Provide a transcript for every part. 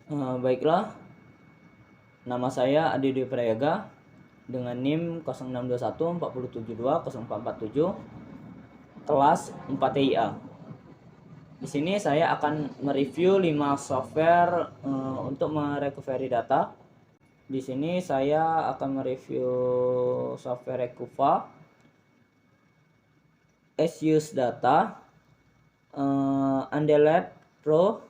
Baiklah, nama saya Adi Dwi Prayaga dengan NIM 0621 472 0447 kelas 4 TIA. Di sini saya akan mereview 5 software untuk merecovery data. Di sini saya akan mereview software Recuva, Use Data, Andelet Pro,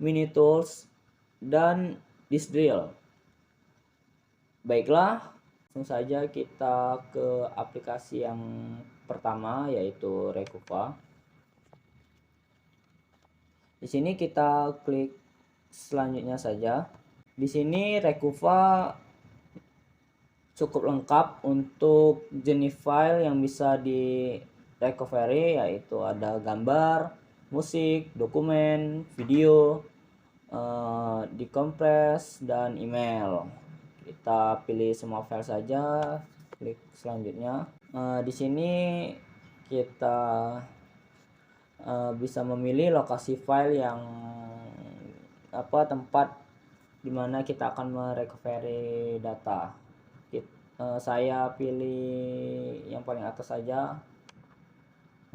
Minitools, dan Disdrill. Baiklah, langsung saja kita ke aplikasi yang pertama, yaitu Recuva. Di sini kita klik selanjutnya saja. Di sini Recuva cukup lengkap untuk jenis file yang bisa di recovery, yaitu ada gambar, musik, dokumen, video, dikompres, dan email. Kita pilih semua file saja, klik selanjutnya. Di sini kita bisa memilih lokasi file yang tempat dimana kita akan merecovery data. Saya pilih yang paling atas saja.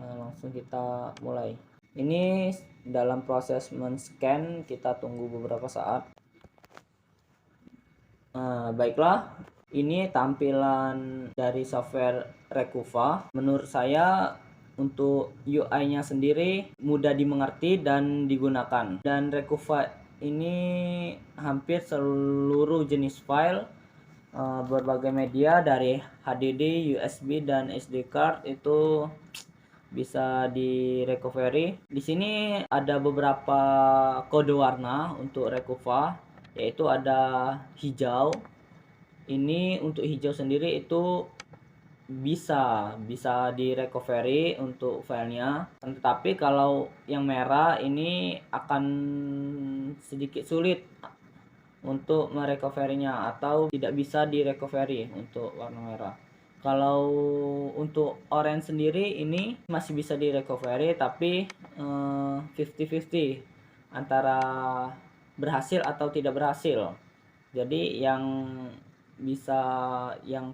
Langsung kita mulai. Ini dalam proses men-scan, kita tunggu beberapa saat. Baiklah, ini tampilan dari software Recuva. Menurut saya untuk UI-nya sendiri mudah dimengerti dan digunakan. Dan Recuva ini hampir seluruh jenis file berbagai media dari HDD, USB, dan SD card itu bisa di recovery. Di sini ada beberapa kode warna untuk Recuva, yaitu ada hijau. Ini untuk hijau sendiri itu bisa di recovery untuk filenya, tetapi kalau yang merah ini akan sedikit sulit untuk merecovery-nya atau tidak bisa di recovery untuk warna merah. Kalau untuk orange sendiri ini masih bisa di recovery, tapi 50-50 antara berhasil atau tidak berhasil. Jadi yang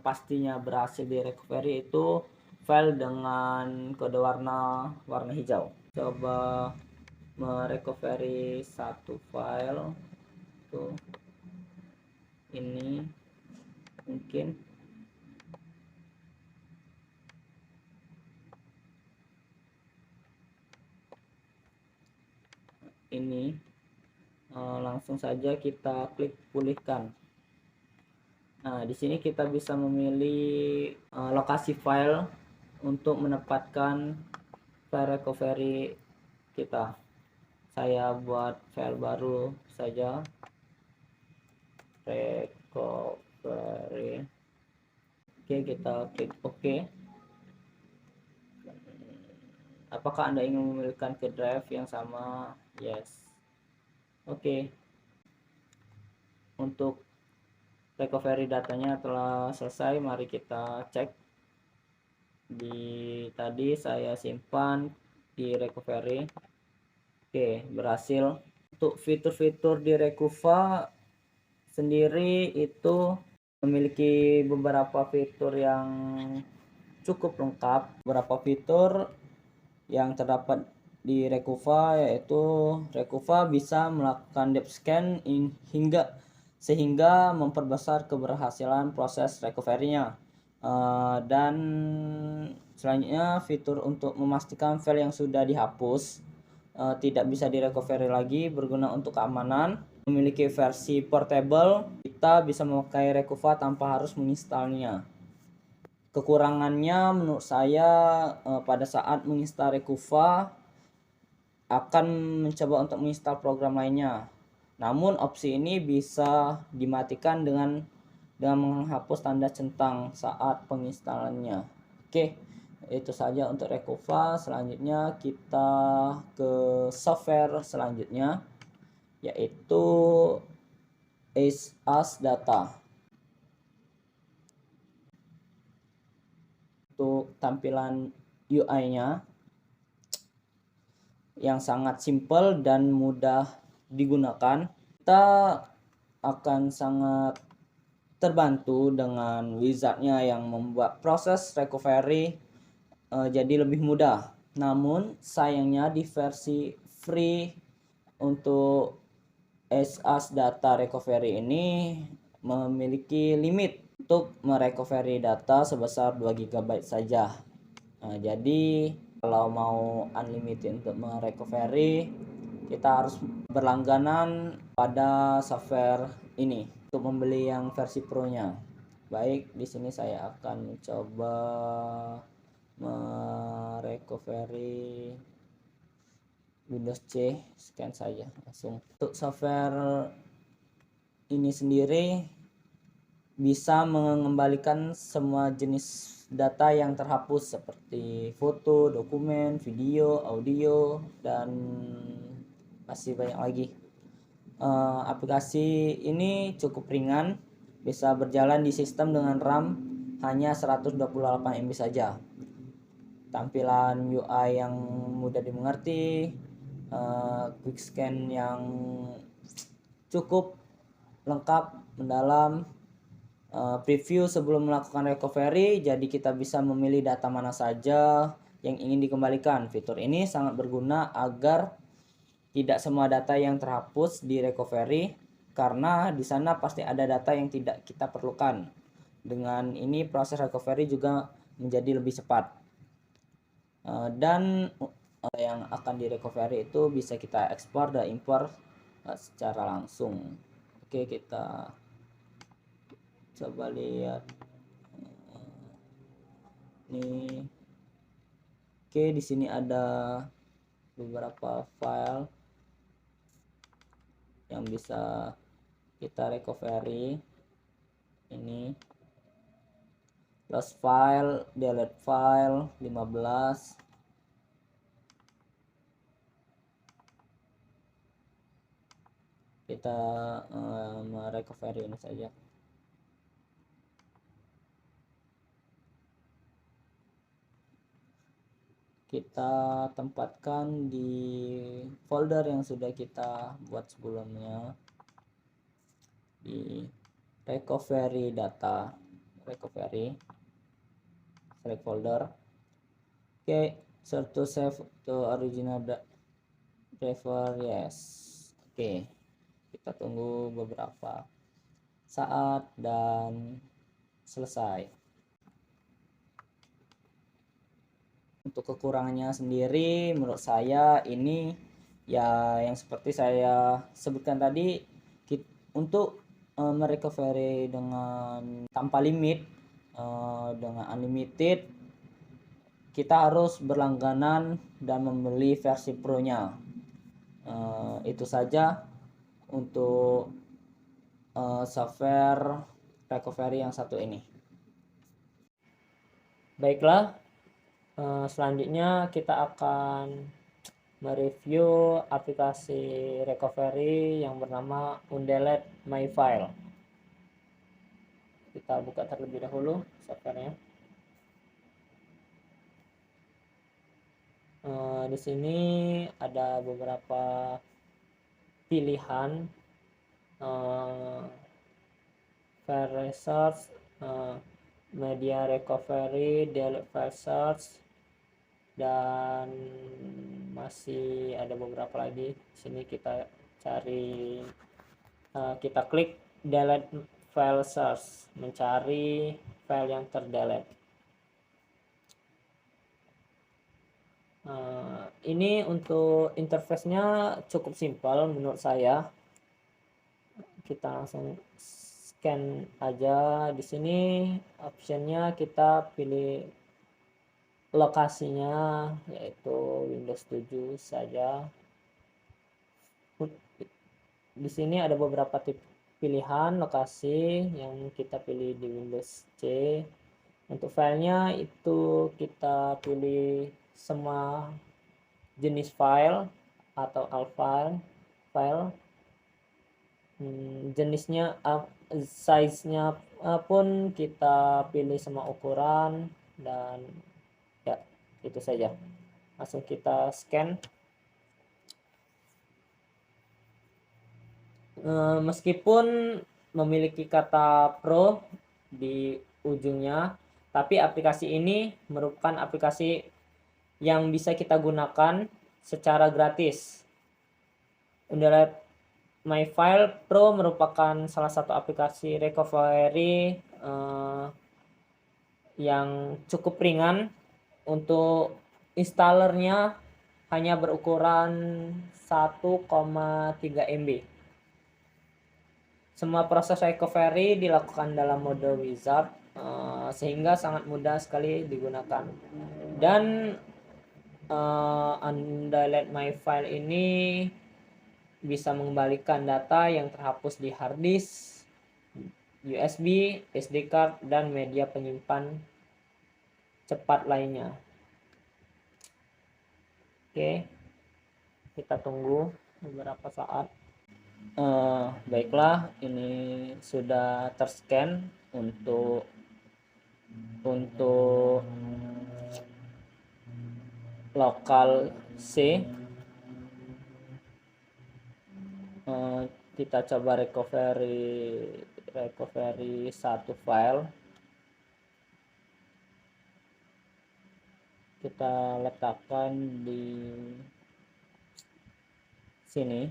pastinya berhasil di recovery itu file dengan kode warna hijau. Coba merecovery satu file tuh, ini mungkin ini. Langsung saja kita klik pulihkan. Nah, di sini kita bisa memilih lokasi file untuk menempatkan file recovery kita. Saya buat file baru saja, recovery. Oke, kita klik OK. Apakah Anda ingin memilihkan ke drive yang sama? Yes. Oke. Untuk recovery datanya telah selesai. Mari kita cek. Tadi saya simpan di recovery. Oke, berhasil. Untuk fitur-fitur di Recuva sendiri itu memiliki beberapa fitur yang cukup lengkap. Beberapa fitur yang terdapat di Recuva yaitu Recuva bisa melakukan depth scan sehingga memperbesar keberhasilan proses recovery-nya. Dan selanjutnya fitur untuk memastikan file yang sudah dihapus tidak bisa direcovery lagi berguna untuk keamanan. Memiliki versi portable, kita bisa memakai Recuva tanpa harus menginstalnya. Kekurangannya menurut saya pada saat menginstal Recuva akan mencoba untuk menginstal program lainnya. Namun opsi ini bisa dimatikan dengan menghapus tanda centang saat penginstalannya. Oke, itu saja untuk Recuva. Selanjutnya kita ke software selanjutnya, yaitu Use Data. Untuk tampilan UI-nya yang sangat simpel dan mudah digunakan, kita akan sangat terbantu dengan wizardnya yang membuat proses recovery jadi lebih mudah. Namun sayangnya di versi free untuk SAS data recovery ini memiliki limit untuk merecovery data sebesar 2 GB saja. Jadi kalau mau unlimited untuk merecovery, kita harus berlangganan pada software ini untuk membeli yang versi Pro-nya. Baik, di sini saya akan mencoba merecovery Windows C, scan saja langsung. Untuk software ini sendiri bisa mengembalikan semua jenis data yang terhapus seperti foto, dokumen, video, audio, dan masih banyak lagi. Aplikasi ini cukup ringan, bisa berjalan di sistem dengan RAM hanya 128 MB saja. Tampilan UI yang mudah dimengerti, quick scan yang cukup lengkap, mendalam, preview sebelum melakukan recovery, jadi kita bisa memilih data mana saja yang ingin dikembalikan. Fitur ini sangat berguna agar tidak semua data yang terhapus di recovery, karena di sana pasti ada data yang tidak kita perlukan. Dengan ini proses recovery juga menjadi lebih cepat. Dan yang akan di recovery itu bisa kita ekspor dan impor secara langsung. Oke, kita coba lihat nih. Oke, di sini ada beberapa file yang bisa kita recovery. Ini lost file, delete file 15. Kita merecovery ini saja. Kita tempatkan di folder yang sudah kita buat sebelumnya di recovery data, recovery, select folder. Oke, search to save to original driver, yes. Oke, kita tunggu beberapa saat dan selesai. Untuk kekurangannya sendiri menurut saya ini ya yang seperti saya sebutkan tadi, untuk merecovery dengan tanpa limit, dengan unlimited, kita harus berlangganan dan membeli versi Pro-nya. Itu saja untuk software recovery yang satu ini. Baiklah, selanjutnya kita akan mereview aplikasi recovery yang bernama Undelete My File. Kita buka terlebih dahulu softwarenya. Di sini ada beberapa pilihan, file research, media recovery, delete file search, dan masih ada beberapa lagi. Sini kita cari, kita klik delete file search, mencari file yang terdelete. Ini untuk interface-nya cukup simpel menurut saya. Kita langsung scan aja. Di sini optionnya kita pilih lokasinya, yaitu Windows 7 saja. Di sini ada beberapa tipe pilihan lokasi yang kita pilih di Windows C. Untuk filenya itu kita pilih semua jenis file atau all file. Jenisnya, size-nya pun kita pilih semua ukuran, dan ya itu saja. Langsung kita scan. Meskipun memiliki kata Pro di ujungnya, tapi aplikasi ini merupakan aplikasi yang bisa kita gunakan secara gratis. Undelet My File Pro merupakan salah satu aplikasi recovery yang cukup ringan. Untuk installernya hanya berukuran 1,3 MB. Semua proses recovery dilakukan dalam mode wizard, sehingga sangat mudah sekali digunakan. Dan Undelet My File ini bisa mengembalikan data yang terhapus di hard disk, USB, SD card, dan media penyimpan cepat lainnya. Oke, kita tunggu beberapa saat. Baiklah, ini sudah terscan untuk lokal C. Kita coba recovery satu file. Kita letakkan di sini.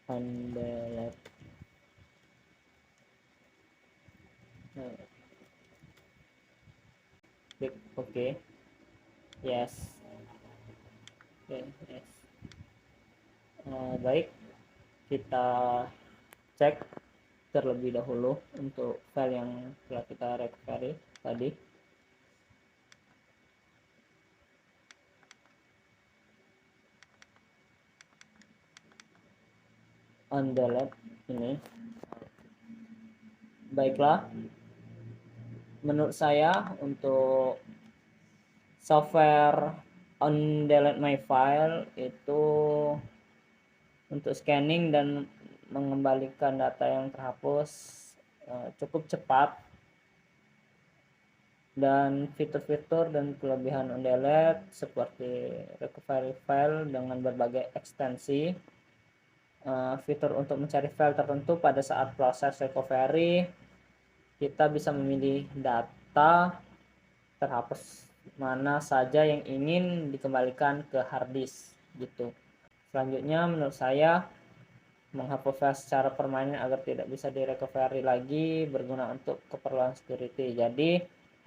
Undelet. Klik OK. Yes. Okay, yes. Baik, kita cek terlebih dahulu untuk file yang telah kita recovery tadi. Undelet ini. Baiklah, menurut saya untuk software Undelet My File itu untuk scanning dan mengembalikan data yang terhapus cukup cepat, dan fitur-fitur dan kelebihan Undelet seperti recovery file dengan berbagai ekstensi, fitur untuk mencari file tertentu pada saat proses recovery, kita bisa memilih data terhapus mana saja yang ingin dikembalikan ke hard disk gitu. Selanjutnya menurut saya menghapus file secara permanen agar tidak bisa direcovery lagi berguna untuk keperluan security. Jadi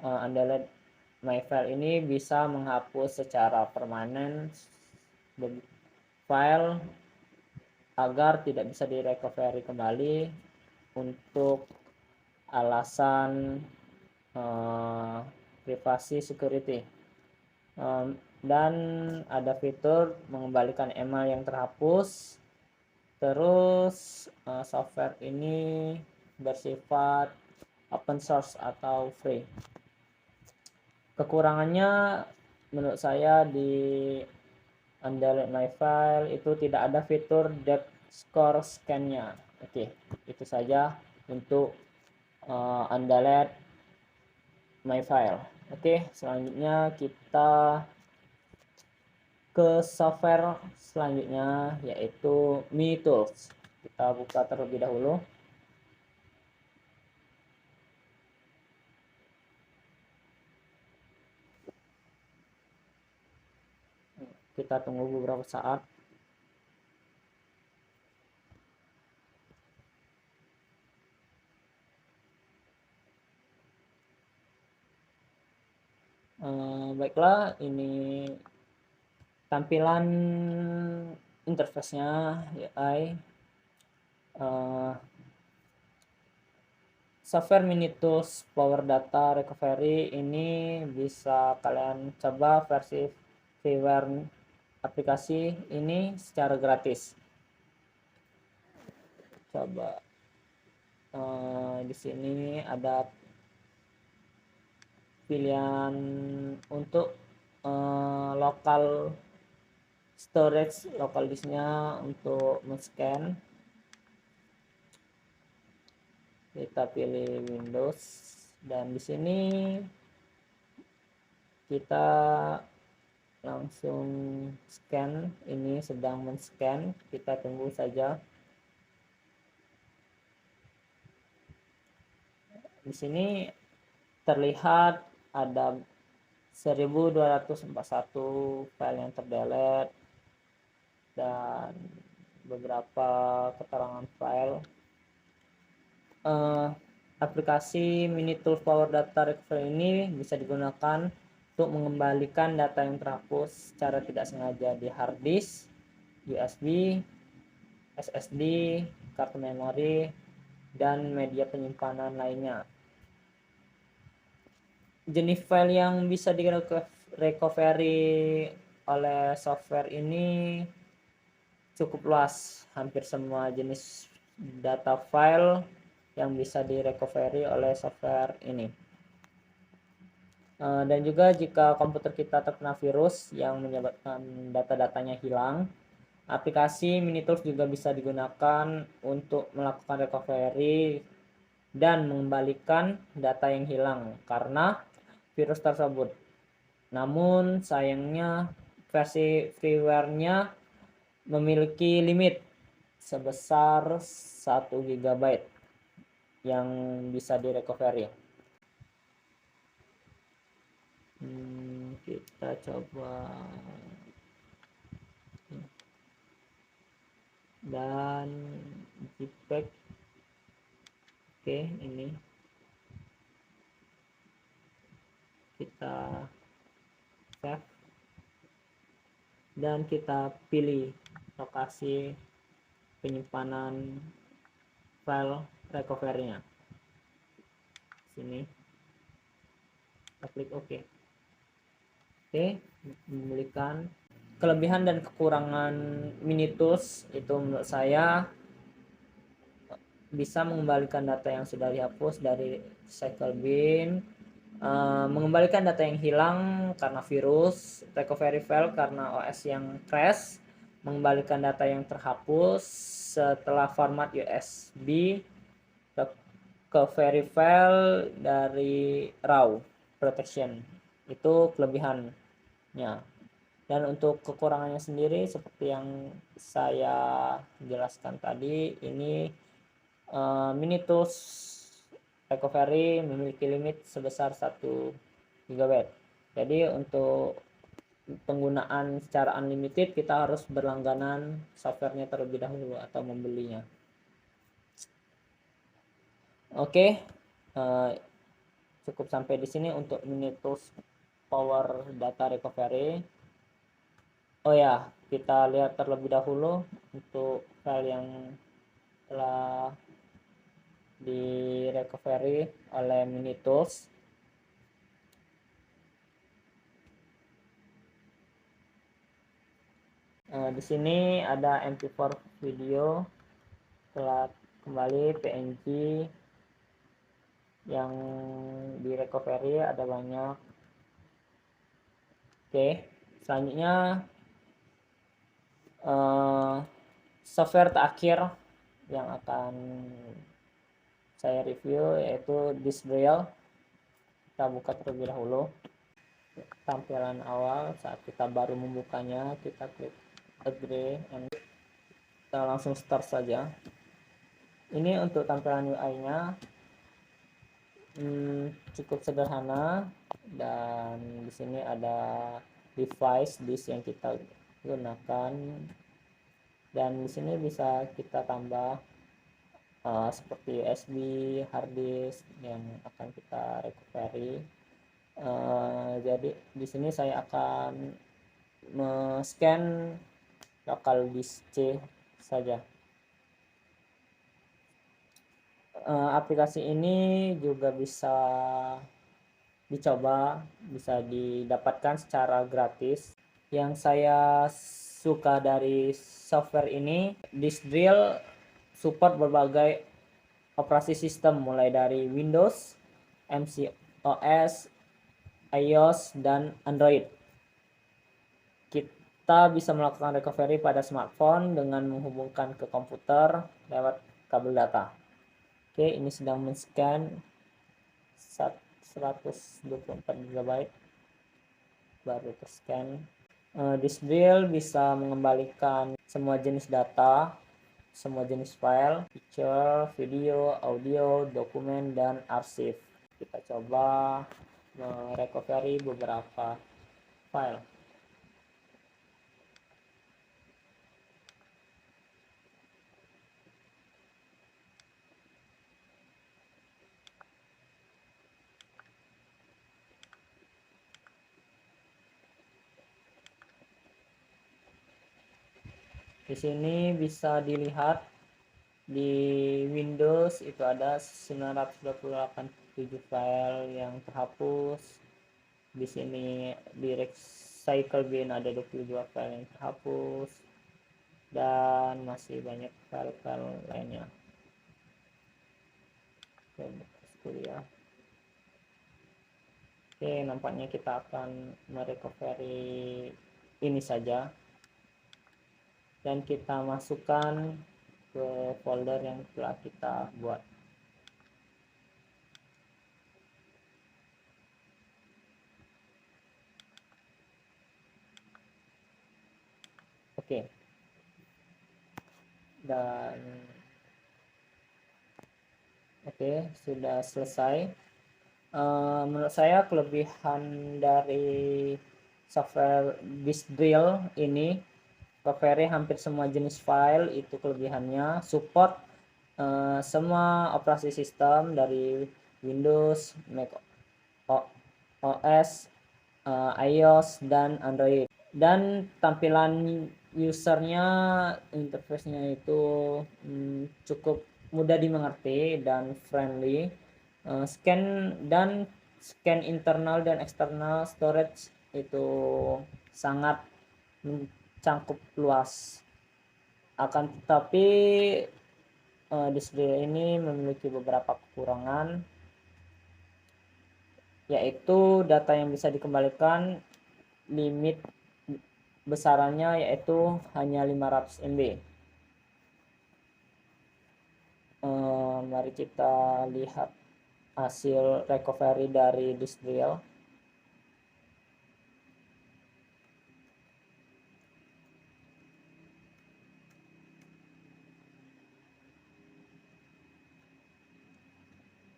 Undelet My File ini bisa menghapus secara permanen file agar tidak bisa direcovery kembali untuk alasan privasi security. Dan ada fitur mengembalikan email yang terhapus. Terus software ini bersifat open source atau free. Kekurangannya menurut saya di Undelet My File itu tidak ada fitur depth score scan-nya. Oke, itu saja untuk Undelet My File. Oke, selanjutnya kita ke software selanjutnya, yaitu MiTools. Kita buka terlebih dahulu. Kita tunggu beberapa saat. Baiklah, ini tampilan interface-nya UI. Software MiTools Power Data Recovery ini bisa kalian coba versi freeware aplikasi ini secara gratis. Coba di sini ada pilihan untuk local storage, local disknya untuk men-scan. Kita pilih Windows dan di sini Kita langsung scan, ini sedang men-scan, kita tunggu saja. Di sini terlihat ada 1241 file yang terdelete dan beberapa keterangan file. Aplikasi Minitools Power Data Recovery ini bisa digunakan untuk mengembalikan data yang terhapus secara tidak sengaja di hard disk, USB, SSD, kartu memori, dan media penyimpanan lainnya. Jenis file yang bisa di-recovery oleh software ini cukup luas. Hampir semua jenis data file yang bisa di-recovery oleh software ini. Dan juga jika komputer kita terkena virus yang menyebabkan data-datanya hilang, aplikasi Minitools juga bisa digunakan untuk melakukan recovery dan mengembalikan data yang hilang karena virus tersebut. Namun sayangnya versi freeware-nya memiliki limit sebesar 1 GB yang bisa direcovery. Kita coba, dan JPEG. Oke, ini kita save dan kita pilih lokasi penyimpanan file recovery-nya. Sini kita klik OK. Oke, memulihkan. Kelebihan dan kekurangan Minitools itu menurut saya bisa mengembalikan data yang sudah dihapus dari recycle bin, mengembalikan data yang hilang karena virus, recovery file karena OS yang crash, mengembalikan data yang terhapus setelah format USB, recovery file dari RAW protection. Itu kelebihannya. Dan untuk kekurangannya sendiri seperti yang saya jelaskan tadi, ini Minitools recovery memiliki limit sebesar 1 GB. Jadi untuk penggunaan secara unlimited kita harus berlangganan softwarenya terlebih dahulu atau membelinya. Oke, cukup sampai di sini untuk Minitools Power Data Recovery. Oh ya, kita lihat terlebih dahulu untuk file yang telah di recovery oleh Minitools. Di sini ada MP4 video telah kembali, PNG yang di recovery ada banyak. Oke, selanjutnya software terakhir yang akan saya review yaitu Disdrill. Kita buka terlebih dahulu. Tampilan awal saat kita baru membukanya, kita klik agree and kita langsung start saja. Ini untuk tampilan UI-nya cukup sederhana, dan di sini ada device disk yang kita gunakan, dan di sini bisa kita tambah seperti USB, hard disk yang akan kita recovery. Jadi di sini saya akan scan local disk C saja. Aplikasi ini juga bisa dicoba, bisa didapatkan secara gratis. Yang saya suka dari software ini, Disdrill support berbagai operasi sistem mulai dari Windows, macOS, iOS, dan Android. Kita bisa melakukan recovery pada smartphone dengan menghubungkan ke komputer lewat kabel data. Oke, ini sedang men-scan 124 GB. baru ke scan. Disk drill bisa mengembalikan semua jenis data, semua jenis file, picture, video, audio, dokumen, dan arsip. Kita coba merecovery beberapa file. Di sini bisa dilihat di Windows itu ada 928 file yang terhapus. Di sini di recycle bin ada 22 file yang terhapus, dan masih banyak file-file lainnya. Kuliah. Oke, nampaknya kita akan merecovery ini saja, dan kita masukkan ke folder yang telah kita buat. Oke, dan sudah selesai. Menurut saya kelebihan dari software disk drill ini, recovery hampir semua jenis file, itu kelebihannya. Support semua operasi sistem dari Windows, Mac OS, iOS, dan Android. Dan tampilan usernya, interface-nya itu cukup mudah dimengerti dan friendly. Scan internal dan eksternal storage itu sangat mencangkup luas. Akan tetapi disk drill ini memiliki beberapa kekurangan, yaitu data yang bisa dikembalikan limit besarannya yaitu hanya 500 MB. Mari kita lihat hasil recovery dari disk drill.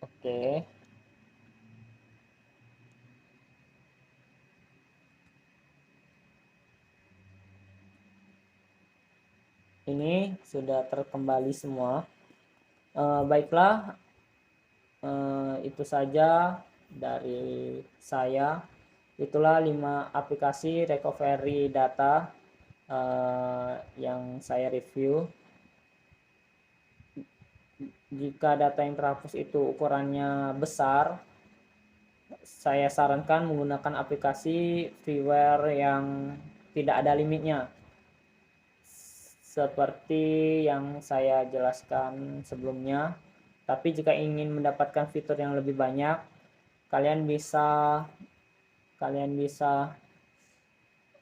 Oke. Ini sudah terkembali semua. Baiklah, itu saja dari saya. Itulah 5 aplikasi recovery data yang saya review. Jika data yang terhapus itu ukurannya besar, saya sarankan menggunakan aplikasi freeware yang tidak ada limitnya, seperti yang saya jelaskan sebelumnya. Tapi jika ingin mendapatkan fitur yang lebih banyak, kalian bisa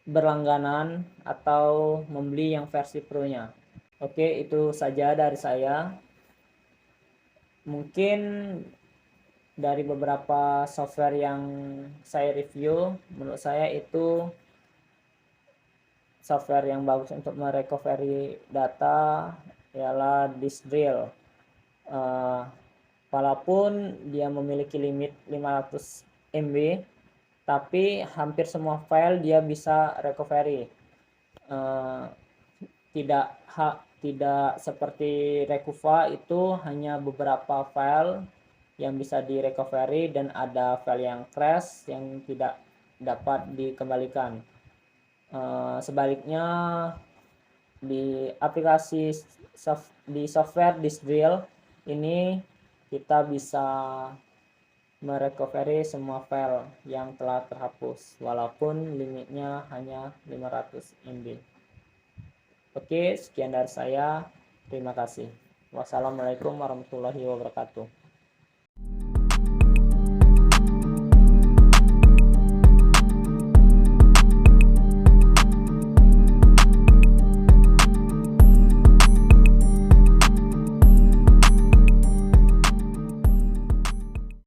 berlangganan atau membeli yang versi Pro-nya. Oke, itu saja dari saya. Mungkin dari beberapa software yang saya review, menurut saya itu software yang bagus untuk merecovery data ialah disk drill. Walaupun dia memiliki limit 500 MB, tapi hampir semua file dia bisa recovery. Tidak seperti Recuva, itu hanya beberapa file yang bisa direcovery dan ada file yang crash yang tidak dapat dikembalikan. Sebaliknya di aplikasi di software disk drill ini kita bisa merecovery semua file yang telah terhapus walaupun limitnya hanya 500 MB. Oke, sekian dari saya. Terima kasih. Wassalamualaikum warahmatullahi wabarakatuh.